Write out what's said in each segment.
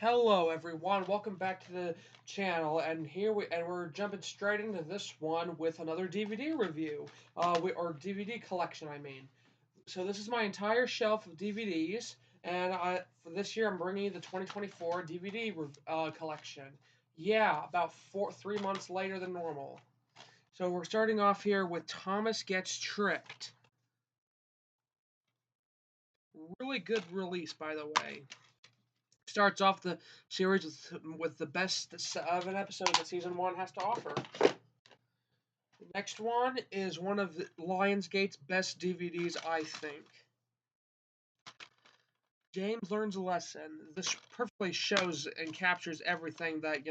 Hello everyone, welcome back to the channel, and we're jumping straight into this one with another DVD review, or DVD collection, I mean. So this is my entire shelf of DVDs, and for this year I'm bringing you the 2024 DVD collection. Yeah, about 3 months later than normal. So we're starting off here with Thomas Gets Tricked. Really good release, by the way. Starts off the series with the best 7 episodes that season one has to offer. The next one is one of Lionsgate's best DVDs, I think. James Learns a Lesson. This perfectly shows and captures everything that,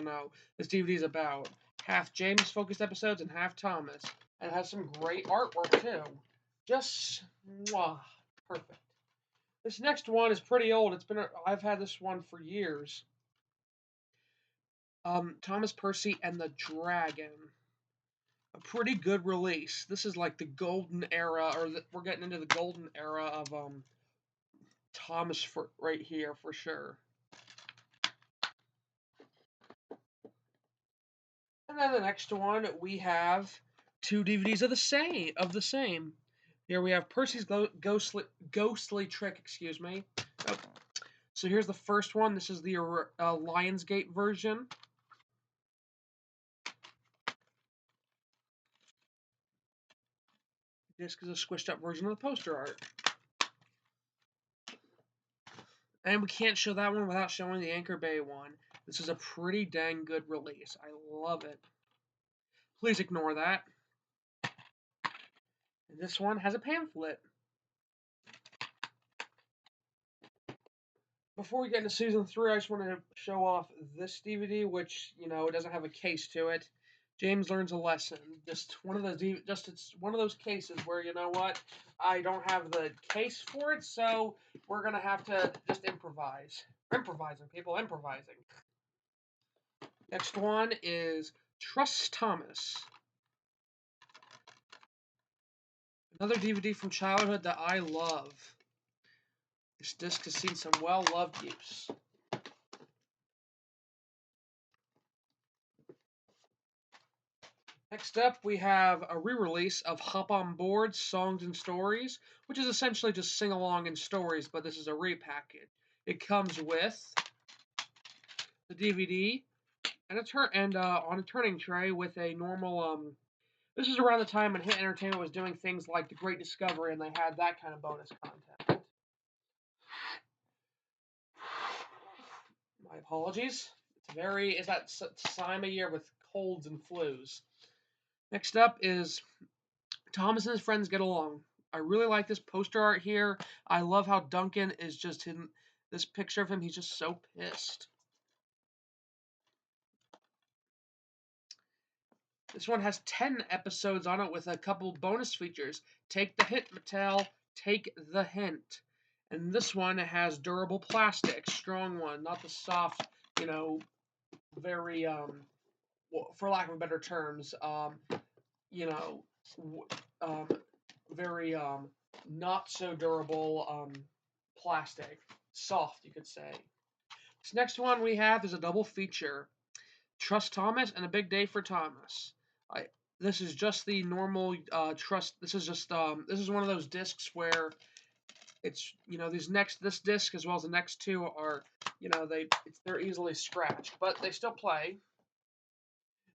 this DVD is about. Half James focused episodes and half Thomas. And it has some great artwork too. Just mwah, perfect. This next one is pretty old. I've had this one for years. Thomas Percy and the Dragon. A pretty good release. This is like the golden era, we're getting into the golden era of Thomas right here for sure. And then the next one we have two DVDs of the same. Here we have Percy's ghostly trick. Excuse me. Oh. So here's the first one. This is the Lionsgate version. This is a squished up version of the poster art. And we can't show that one without showing the Anchor Bay one. This is a pretty dang good release. I love it. Please ignore that. And this one has a pamphlet. Before we get into season 3, I just wanted to show off this DVD, which, it doesn't have a case to it. James Learns a Lesson. It's one of those cases where, you know what, I don't have the case for it, so we're gonna have to just improvise. Improvising, people, improvising. Next one is Trust Thomas. Another DVD from childhood that I love. This disc has seen some well-loved use. Next up, we have a re-release of Hop on Board Songs and Stories, which is essentially just sing-along and stories, but this is a repackage. It comes with the DVD and on a turning tray with a normal. This is around the time when Hit Entertainment was doing things like The Great Discovery, and they had that kind of bonus content. My apologies. It's that time of year with colds and flus. Next up is Thomas and his friends get along. I really like this poster art here. I love how Duncan is just in this picture of him. He's just so pissed. This one has 10 episodes on it with a couple bonus features. Take the hint, Mattel. Take the hint. And this one has durable plastic, strong one, not the soft, very, for lack of better terms, you know, very not so durable plastic, soft, you could say. This next one we have is a double feature: Trust Thomas and A Big Day for Thomas. This is just the normal Trust. This is one of those discs where it's this disc as well as the next two are they're easily scratched, but they still play.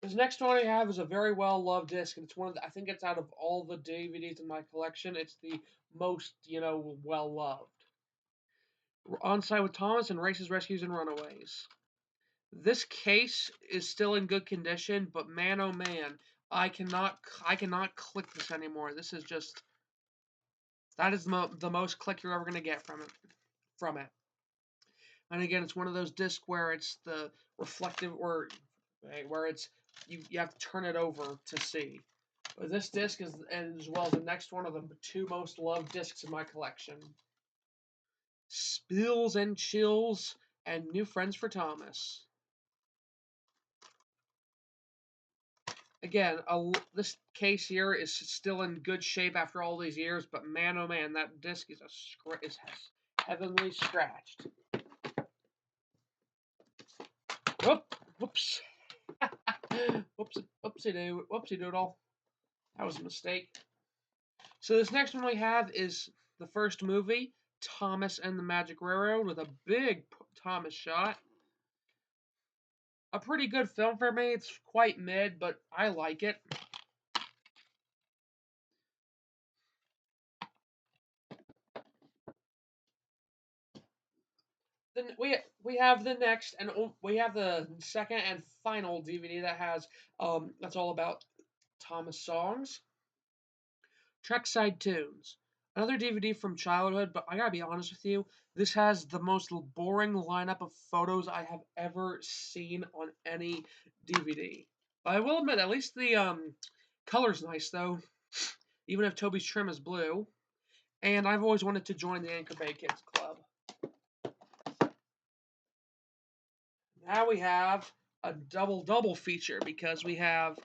This next one I have is a very well loved disc, and it's I think it's out of all the DVDs in my collection, it's the most well loved. On Side with Thomas and Races, Rescues, and Runaways. This case is still in good condition, but man oh man, I cannot click this anymore. This is just that is the most click you're ever gonna get from it. And again, it's one of those discs where it's the reflective where it's you have to turn it over to see. But this disc is, as well as the next one, of the two most loved discs in my collection. Spills and Chills and New Friends for Thomas. Again, this case here is still in good shape after all these years, but man, oh man, that disc is heavenly scratched. Whoops. Whoopsie doodle. That was a mistake. So this next one we have is the first movie, Thomas and the Magic Railroad, with a big Thomas shot. A pretty good film for me. It's quite mid, but I like it. Then we have the next, and we have the second and final DVD that has that's all about Thomas songs. Trekside Tunes. Another DVD from childhood, but I gotta be honest with you, this has the most boring lineup of photos I have ever seen on any DVD. But I will admit, at least the color's nice though, even if Toby's trim is blue. And I've always wanted to join the Anchor Bay Kids Club. Now we have a double feature because we have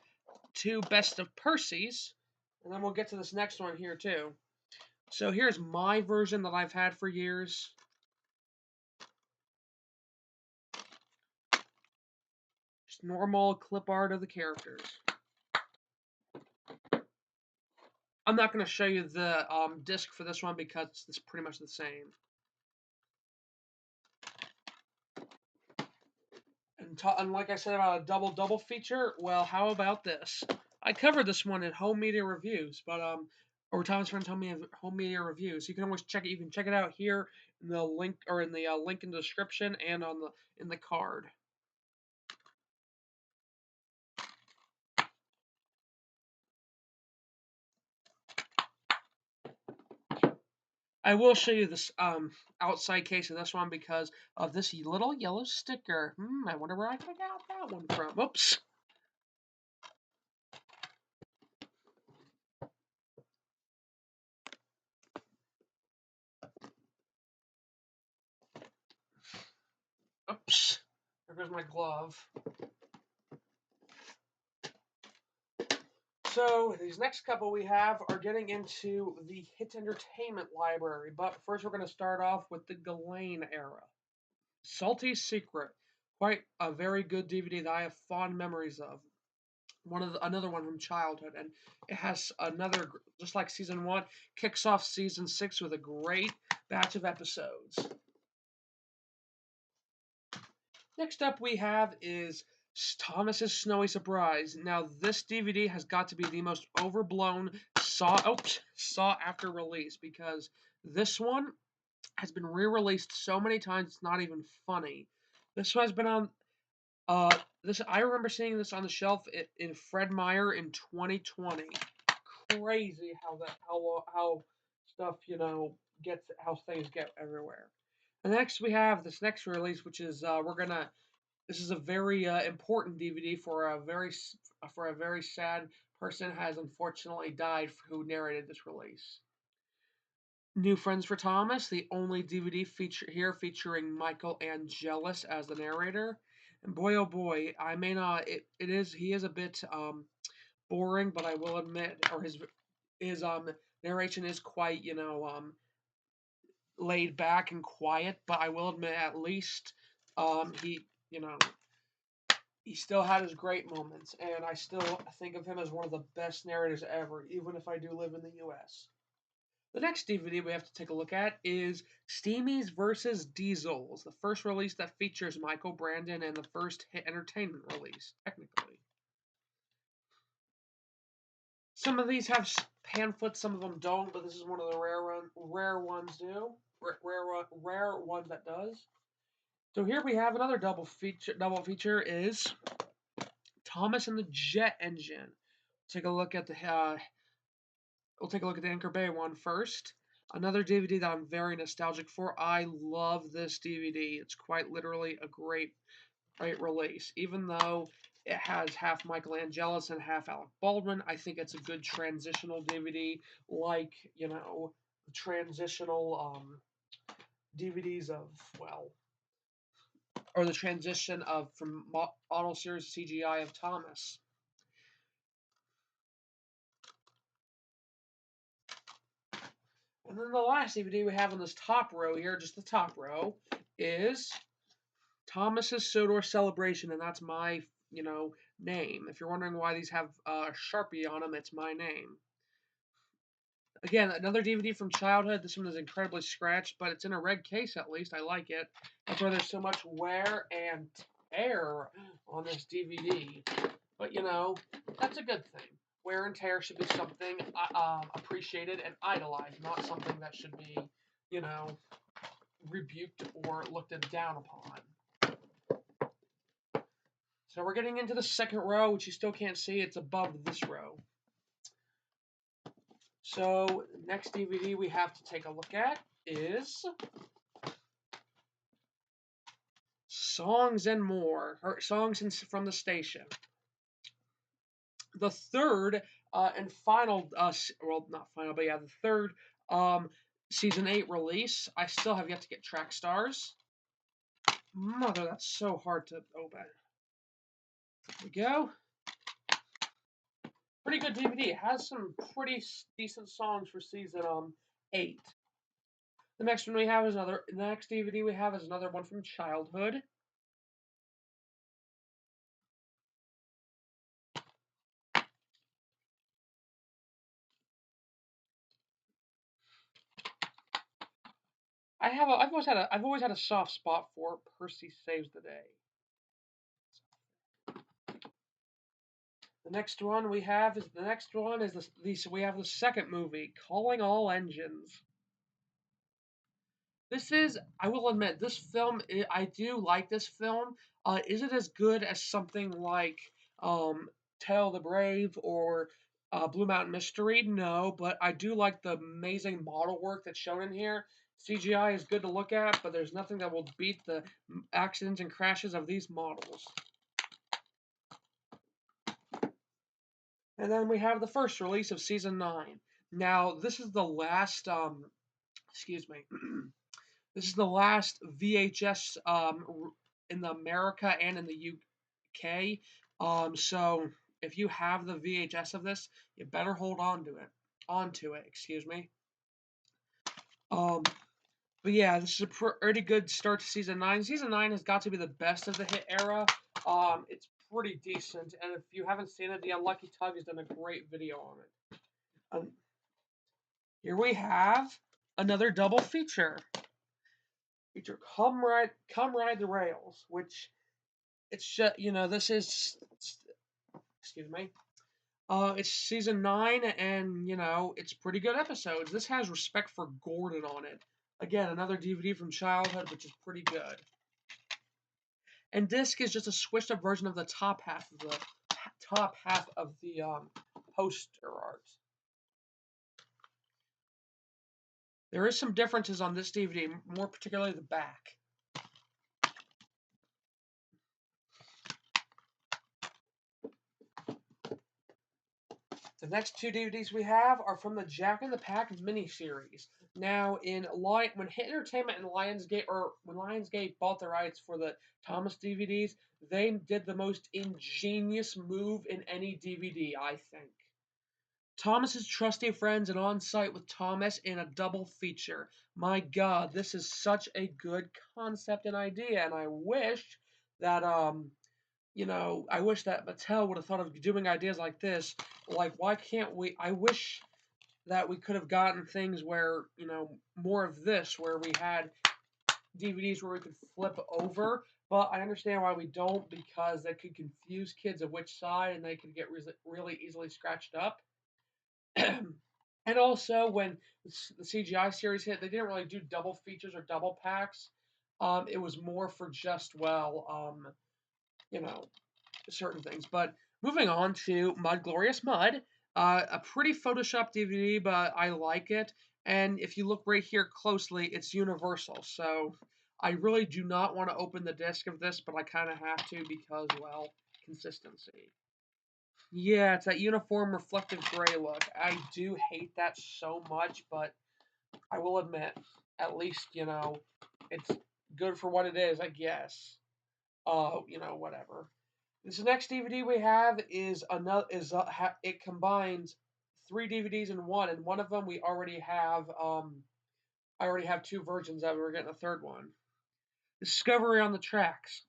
two Best of Percy's, and then we'll get to this next one here too. So here's my version that I've had for years. Just normal clip art of the characters. I'm not going to show you the disc for this one because it's pretty much the same. And like I said about a double feature, well, how about this? I covered this one in Home Media Reviews, but or Thomas Friends Home Media Reviews. You can always check it. You can check it out here in the link or in the link in the description and on the card. I will show you this outside case of this one because of this little yellow sticker. I wonder where I could have got that one from. Oops. Oops. There goes my glove. So these next couple we have are getting into the Hit Entertainment library, but first we're going to start off with the Ghislaine era. Salty Secret, quite a very good DVD that I have fond memories of. Another one from childhood, and it has another, just like season 1, kicks off season 6 with a great batch of episodes. Next up we have is Thomas's Snowy Surprise. Now this DVD has got to be the most overblown sought after release because this one has been re-released so many times it's not even funny. This has been on this I remember seeing this on the shelf in Fred Meyer in 2020. Crazy how stuff gets how things get everywhere. And next we have this next release, which is this is a very important DVD for a very sad person has unfortunately died who narrated this release. New Friends for Thomas, the only DVD featuring Michael Angelis as the narrator. And boy oh boy, I may not he is a bit boring, but I will admit or his narration is quite, laid back and quiet, but I will admit at least he, he still had his great moments, and I still think of him as one of the best narrators ever, even if I do live in the US. The next DVD we have to take a look at is Steamies vs. Diesels, the first release that features Michael Brandon and the first Hit Entertainment release, technically. Some of these have pamphlets, some of them don't, but this is one of the rare ones that does. So here we have another double feature is Thomas and the Jet Engine. Take a look at we'll take a look at the Anchor Bay one first. Another DVD that I'm very nostalgic for. I love this DVD. It's quite literally a great release. Even though it has half Michael Angelis and half Alec Baldwin, I think it's a good transitional DVD, like, transitional DVDs of, or the transition from model series CGI of Thomas. And then the last DVD we have on this top row here, just the top row, is Thomas's Sodor Celebration, and that's my, name. If you're wondering why these have Sharpie on them, it's my name. Again, another DVD from childhood. This one is incredibly scratched, but it's in a red case at least. I like it. That's why there's so much wear and tear on this DVD. But, that's a good thing. Wear and tear should be something appreciated and idolized, not something that should be, rebuked or looked down upon. So we're getting into the second row, which you still can't see. It's above this row. So next DVD we have to take a look at is Songs and More, or Songs from the Station. The third and final, well, not final, but yeah, the third season 8 release. I still have yet to get track stars. Mother, that's so hard to open. There we go. Pretty good DVD. It has some pretty decent songs for season 8. The next one we have is another. The next DVD we have is another one from childhood. I've always had a soft spot for Percy Saves the Day. The next one we have is we have the second movie, Calling All Engines. This is, I will admit, this film, I do like this film. Is it as good as something like Tale of the Brave or Blue Mountain Mystery? No, but I do like the amazing model work that's shown in here. CGI is good to look at, but there's nothing that will beat the accidents and crashes of these models. And then we have the first release of Season 9. Now, this is the last, excuse me, this is the last VHS in the America and in the UK. So if you have the VHS of this, you better hold on to it. Excuse me. But yeah, this is a pretty good start to Season 9. Season 9 has got to be the best of the hit era. It's pretty decent, and if you haven't seen it, The Unlucky Tug has done a great video on it. Here we have another double feature. Come Ride the Rails, which it's just, this is, excuse me, it's season 9, and, it's pretty good episodes. This has Respect for Gordon on it. Again, another DVD from childhood, which is pretty good. And disc is just a switched up version of the top half of the poster art. There is some differences on this DVD, more particularly the back. The next two DVDs we have are from the Jack in the Pack miniseries. Now, when Hit Entertainment and Lionsgate, or when Lionsgate bought the rights for the Thomas DVDs, they did the most ingenious move in any DVD, I think. Thomas's Trusty Friends and On Site with Thomas in a double feature. My God, this is such a good concept and idea, and I wish that I wish that Mattel would have thought of doing ideas like this. Like, why can't we? I wish that we could have gotten things where, more of this, where we had DVDs where we could flip over. But I understand why we don't, because they could confuse kids of which side, and they could get really easily scratched up. And also, when the CGI series hit, they didn't really do double features or double packs. It was more for just, certain things. But moving on to Mud Glorious Mud, a pretty Photoshop DVD, but I like it. And if you look right here closely, it's universal. So I really do not want to open the disc of this, but I kind of have to because, well, consistency. Yeah, it's that uniform reflective gray look. I do hate that so much, but I will admit, at least, it's good for what it is, I guess. Whatever. This next DVD we have it combines 3 DVDs in one, and one of them we already have. I already have 2 versions of it. We're getting a third one. Discovery on the Tracks.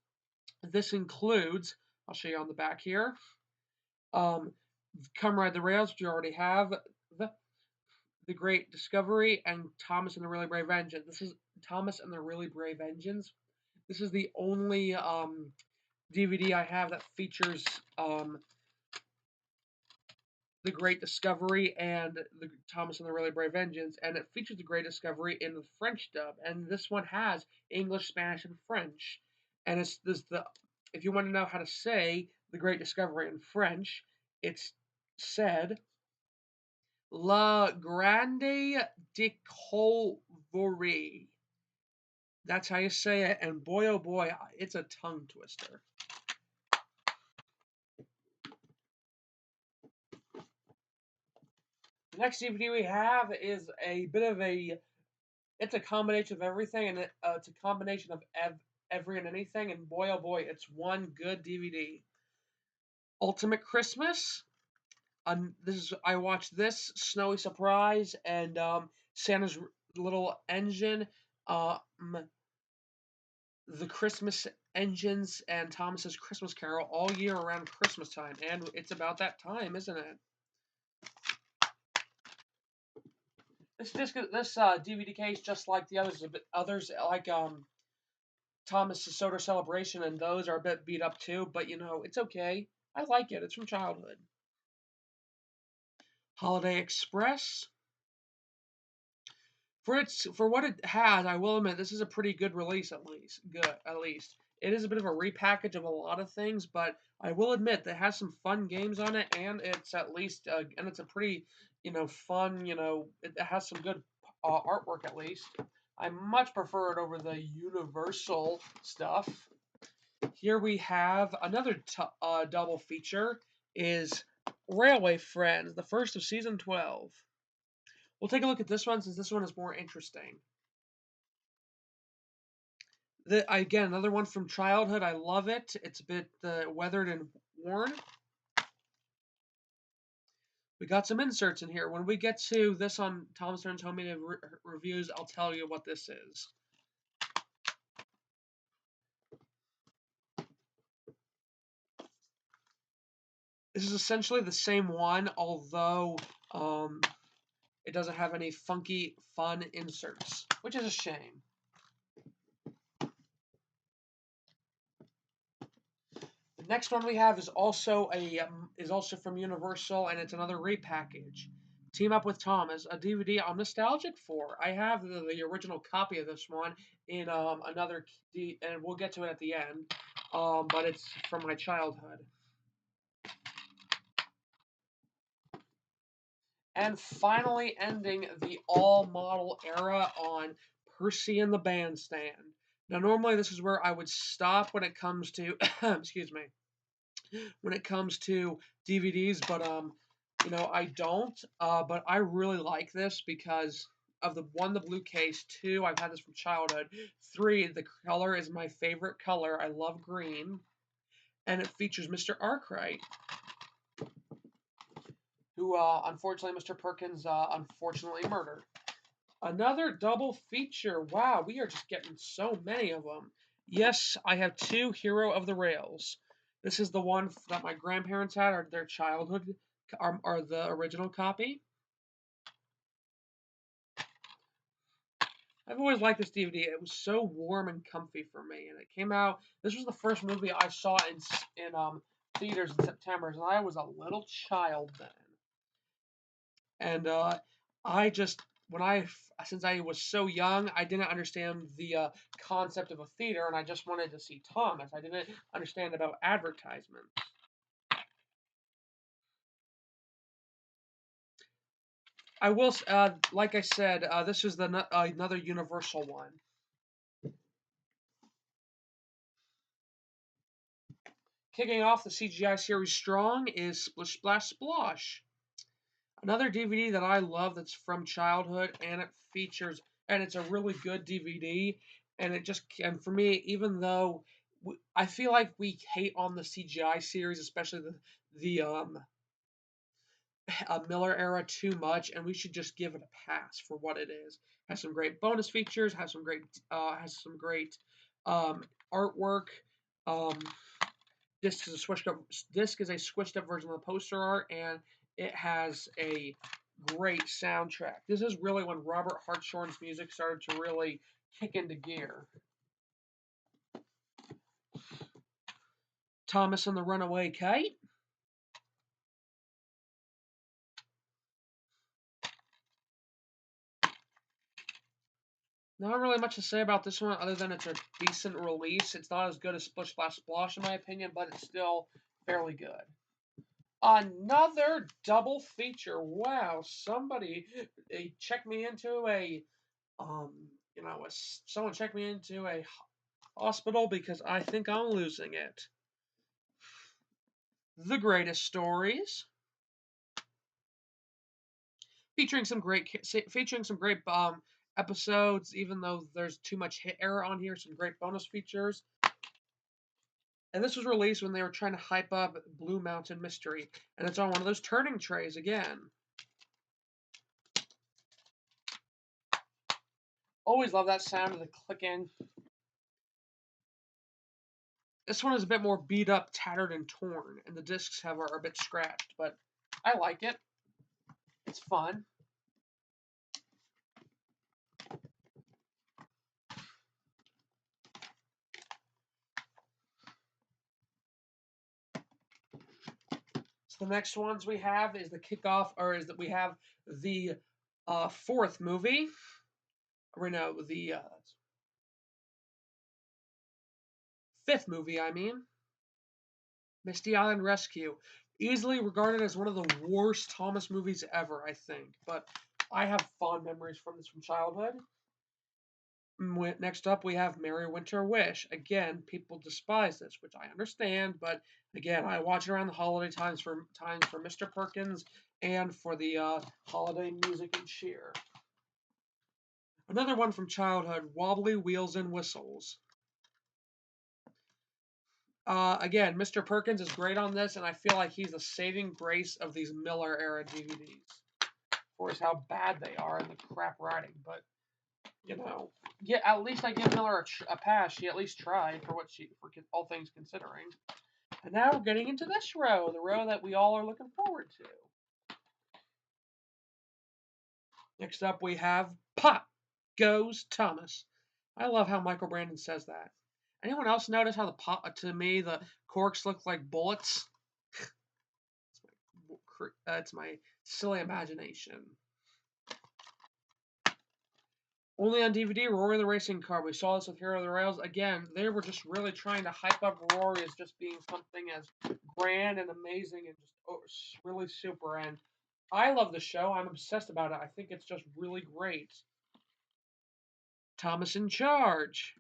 This includes, I'll show you on the back here, um, Come Ride the Rails, which you already have, the, the Great Discovery, and Thomas and the Really Brave Engines. This is Thomas and the Really Brave Engines. This is the only DVD I have that features the Great Discovery and the Thomas and the Really Brave Engines, and it features the Great Discovery in the French dub. And this one has English, Spanish, and French. And it's this the if you want to know how to say the Great Discovery in French, it's said La Grande Discoverie. That's how you say it, and boy oh boy, it's a tongue twister. The next DVD we have is a bit of a it's a combination of everything, and it's a combination of every and anything. And boy, oh boy, it's one good DVD. Ultimate Christmas. This is I watched this Snowy Surprise and Santa's Little Engine, um, the Christmas Engines, and Thomas's Christmas Carol all year around Christmas time, and it's about that time, isn't it? This DVD case, just like the others, others like Thomas's Soda Celebration, and those are a bit beat up too, but it's okay. I like it. It's from childhood. Holiday Express. For what it has, I will admit this is a pretty good release at least. Good at least. It is a bit of a repackage of a lot of things, but I will admit that it has some fun games on it, and it's at least and it's a pretty fun. It has some good artwork at least. I much prefer it over the Universal stuff. Here we have another double feature is Railway Friends, the first of season 12. We'll take a look at this one since this one is more interesting. Again, another one from childhood. I love it. It's a bit weathered and worn. We got some inserts in here. When we get to this on Tom Stern's Home Media Reviews, I'll tell you what this is. This is essentially the same one, although it doesn't have any funky, fun inserts, which is a shame. The next one we have is also from Universal, and it's another repackage. Team Up with Thomas, a DVD I'm nostalgic for. I have the original copy of this one in and we'll get to it at the end. But it's from my childhood. And finally ending the all-model era on Percy and the Bandstand. Now, normally this is where I would stop when it comes to, excuse me, when it comes to DVDs, but I don't. But I really like this because of the blue case. Two, I've had this from childhood. Three, the color is my favorite color. I love green, and it features Mr. Arkwright, who unfortunately Mr. Perkins unfortunately murdered. Another double feature. Wow, we are just getting so many of them. Yes, I have two Hero of the Rails. This is the one that my grandparents had, or their childhood, are the original copy. I've always liked this DVD. It was so warm and comfy for me, and it came out. This was the first movie I saw in theaters in September, and I was a little child then. And I just when I since I was so young, I didn't understand the concept of a theater, and I just wanted to see Thomas. I didn't understand about advertisement. I will, like I said, this is another Universal one. Kicking off the CGI series strong is Splish Splash Splosh, another DVD that I love that's from childhood, and it's a really good DVD, and for me, even though I feel like we hate on the CGI series, especially the Miller era too much, and we should just give it a pass for what it is. Has some great bonus features, has some great artwork. Um, disc is a squished up version of the poster art, and it has a great soundtrack. This is really when Robert Hartshorn's music started to really kick into gear. Thomas and the Runaway Kite. Not really much to say about this one other than it's a decent release. It's not as good as Splish Splash Splosh in my opinion, but it's still fairly good. Another double feature. Wow, somebody checked me into a someone checked me into a hospital because I think I'm losing it. The Greatest Stories, featuring some great episodes. Even though there's too much hit error on here, some great bonus features. And this was released when they were trying to hype up Blue Mountain Mystery, and it's on one of those turning trays again. Always love that sound of the clicking. This one is a bit more beat up, tattered, and torn, and the discs are a bit scratched, but I like it. It's fun. So the next ones we have is the kickoff, or is that we have the fourth movie. Or no, the fifth movie, I mean. Misty Island Rescue. Easily regarded as one of the worst Thomas movies ever, I think. But I have fond memories from this from childhood. Next up, we have Merry Winter Wish. Again, people despise this, which I understand, but again, I watch it around the holiday times for Mr. Perkins and for the holiday music and cheer. Another one from childhood, Wobbly Wheels and Whistles. Again, Mr. Perkins is great on this, and I feel like he's the saving grace of these Miller era DVDs. Of course, how bad they are and the crap writing, but yeah, at least I give Miller a pass. She at least tried for all things considering. And now we're getting into this row, the row that we all are looking forward to. Next up, we have Pop Goes Thomas. I love how Michael Brandon says that. Anyone else notice how to me, the corks look like bullets? It's my silly imagination. Only on DVD, Rory the Racing Car. We saw this with Hero of the Rails. Again, they were just really trying to hype up Rory as just being something as grand and amazing and just really super. And I love the show. I'm obsessed about it. I think it's just really great. Thomas in Charge.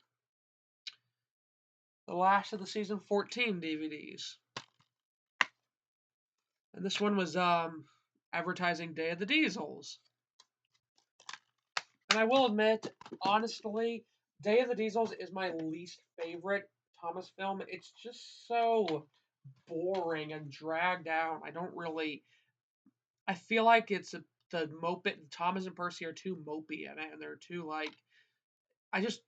The last of the season 14 DVDs. And this one was advertising Day of the Diesels. And I will admit, honestly, Day of the Diesels is my least favorite Thomas film. It's just so boring and dragged out. I feel like Thomas and Percy are too mopey in it, and they're too like. I just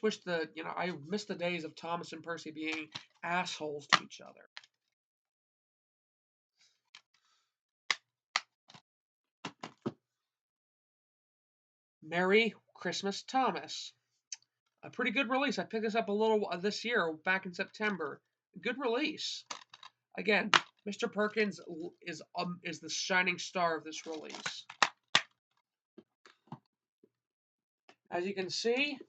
wish I miss the days of Thomas and Percy being assholes to each other. Merry Christmas, Thomas. A pretty good release. I picked this up a little this year, back in September. Good release. Again, Mr. Perkins is the shining star of this release. As you can see,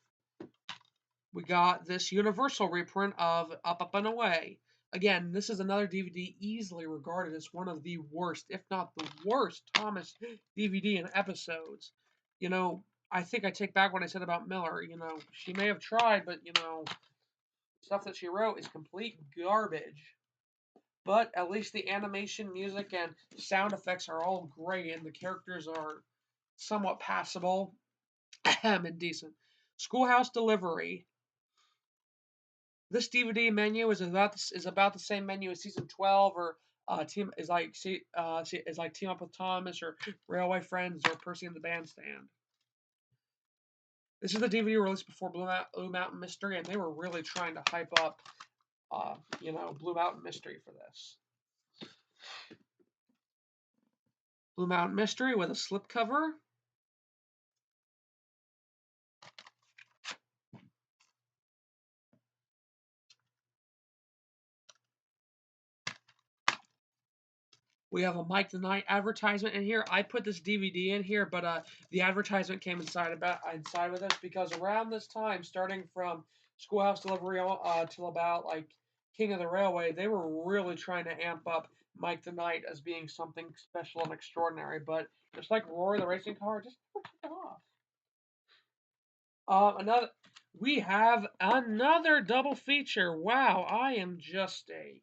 we got this Universal reprint of Up, Up, and Away. Again, this is another DVD easily regarded as one of the worst, if not the worst, Thomas DVD and episodes. I think I take back what I said about Miller. She may have tried, but, stuff that she wrote is complete garbage. But at least the animation, music, and sound effects are all great, and the characters are somewhat passable and decent. Schoolhouse Delivery. This DVD menu is about the same menu as season 12, or Team Up with Thomas, or Railway Friends, or Percy and the Bandstand. This is the DVD released before Blue Mountain Mystery, and they were really trying to hype up, Blue Mountain Mystery for this. Blue Mountain Mystery with a slipcover. We have a Mike the Knight advertisement in here. I put this DVD in here, but the advertisement came inside with us because around this time, starting from Schoolhouse Delivery till about like King of the Railway, they were really trying to amp up Mike the Knight as being something special and extraordinary. But just like Rory the racing car, just took it off. We have another double feature. Wow, I am just a